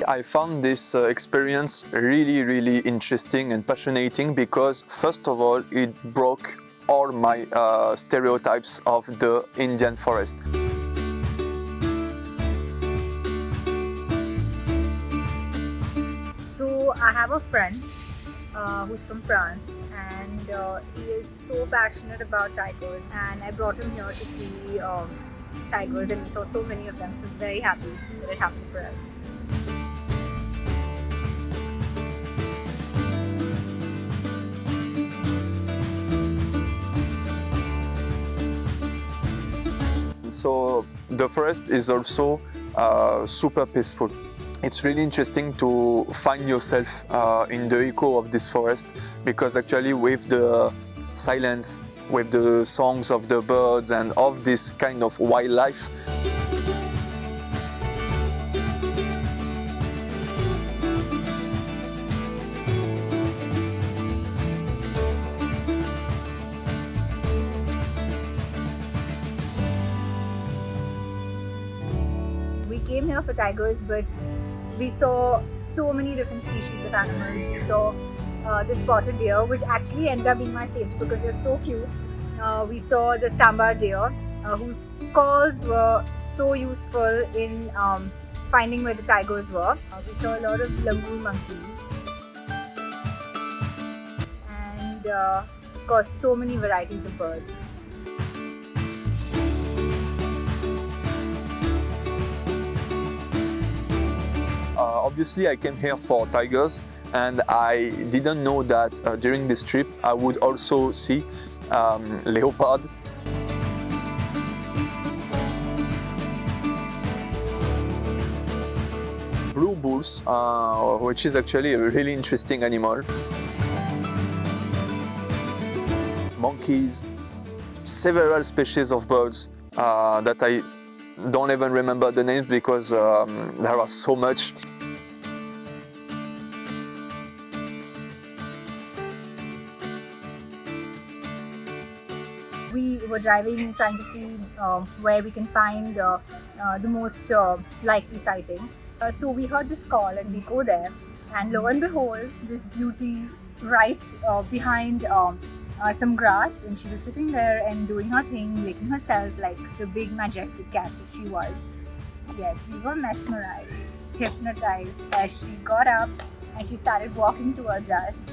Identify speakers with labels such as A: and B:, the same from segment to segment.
A: I found this experience really interesting and passionating because, first of all, it broke all my stereotypes of the Indian forest.
B: So I have a friend who's from France, and he is so passionate about tigers, and I brought him here to see tigers, and we saw so many of them, so very happy that it happened for us.
A: So the forest is also super peaceful. It's really interesting to find yourself in the echo of this forest, because actually with the silence, with the songs of the birds and of this kind of wildlife,
B: We came here for tigers, but we saw so many different species of animals. We saw the spotted deer, which actually ended up being my favorite because they're so cute. We saw the sambar deer, whose calls were so useful in finding where the tigers were. We saw a lot of langur monkeys, and of course so many varieties of birds.
A: Obviously I came here for tigers, and I didn't know that during this trip I would also see leopard. Blue bulls, which is actually a really interesting animal. Monkeys, several species of birds that I don't even remember the names because there are so much.
B: We were driving, trying to see where we can find the most likely sighting. So we heard this call and we go there, and lo and behold, this beauty right behind some grass, and she was sitting there and doing her thing, licking herself like the big majestic cat that she was. Yes, we were mesmerized, hypnotized as she got up and she started walking towards us.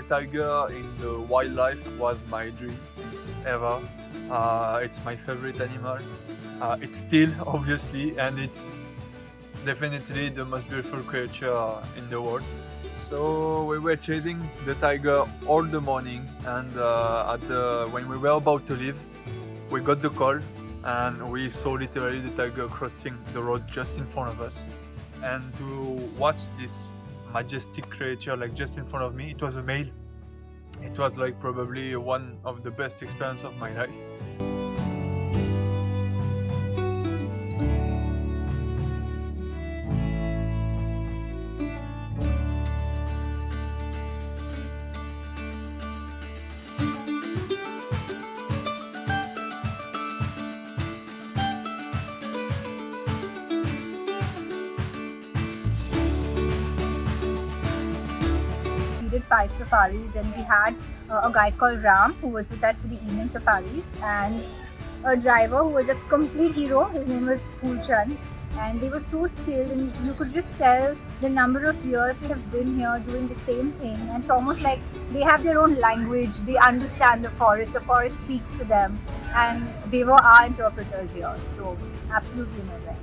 A: Tiger in the wildlife was my dream since ever. It's my favorite animal. It's still, obviously, and it's definitely the most beautiful creature in the world. So we were chasing the tiger all the morning, and when we were about to leave, we got the call, and we saw literally the tiger crossing the road just in front of us. And to watch this majestic creature like just in front of me, it was a male. It was like probably one of the best experiences of my life.
B: Did 5 safaris, and we had a guide called Ram who was with us for the evening safaris, and a driver who was a complete hero. His name was Pulchan, and they were so skilled, and you could just tell the number of years they have been here doing the same thing, and it's almost like they have their own language. They understand the forest speaks to them, and they were our interpreters here. So absolutely amazing.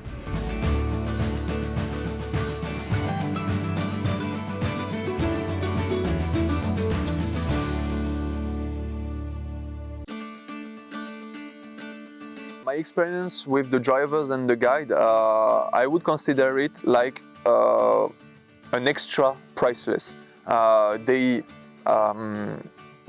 A: My experience with the drivers and the guide, I would consider it like an extra priceless. They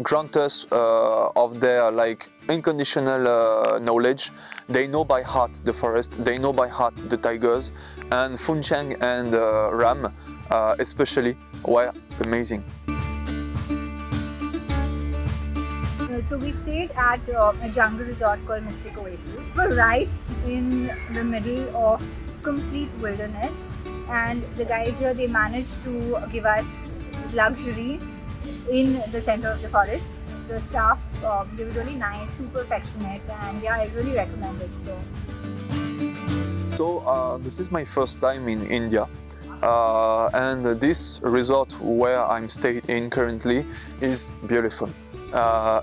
A: grant us of their like unconditional knowledge. They know by heart the forest, they know by heart the tigers, and Funchang and Ram especially were amazing.
B: So we stayed at a jungle resort called Mystic Oasis. We're right in the middle of complete wilderness, and the guys here, they managed to give us luxury in the center of the forest. The staff, they were really nice, super affectionate, and yeah, I really recommend it.
A: So this is my first time in India. And this resort where I'm staying in currently is beautiful.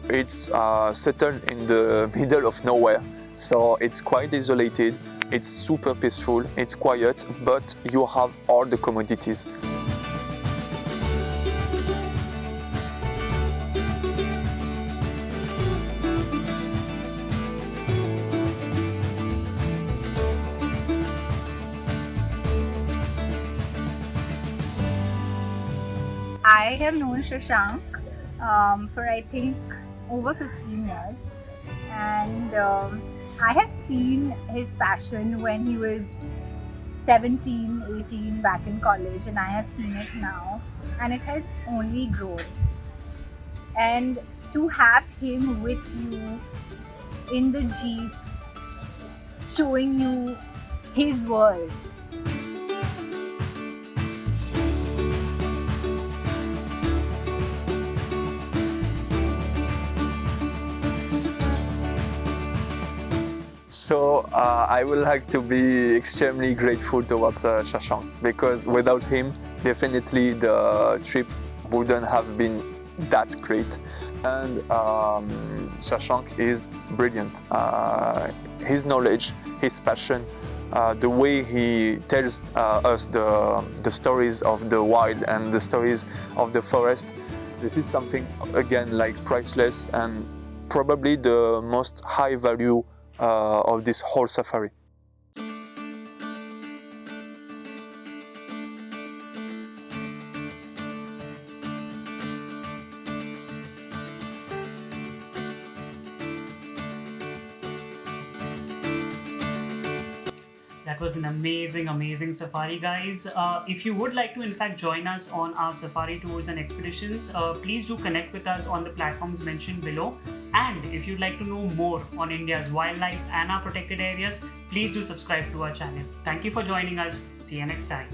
A: It's settled in the middle of nowhere, so it's quite isolated, it's super peaceful, it's quiet, but you have all the commodities.
B: I have known Shashank for I think over 15 years, and I have seen his passion when he was 17, 18 back in college, and I have seen it now, and it has only grown. And to have him with you in the Jeep showing you his world.
A: So I would like to be extremely grateful towards Shashank, because without him, definitely the trip wouldn't have been that great. And Shashank is brilliant. His knowledge, his passion, the way he tells us the stories of the wild and the stories of the forest, this is something, again, like priceless and probably the most high value of this whole safari.
C: That was an amazing safari, guys. If you would like to in fact join us on our safari tours and expeditions, please do connect with us on the platforms mentioned below. And if you'd like to know more on India's wildlife and our protected areas, please do subscribe to our channel. Thank you for joining us. See you next time.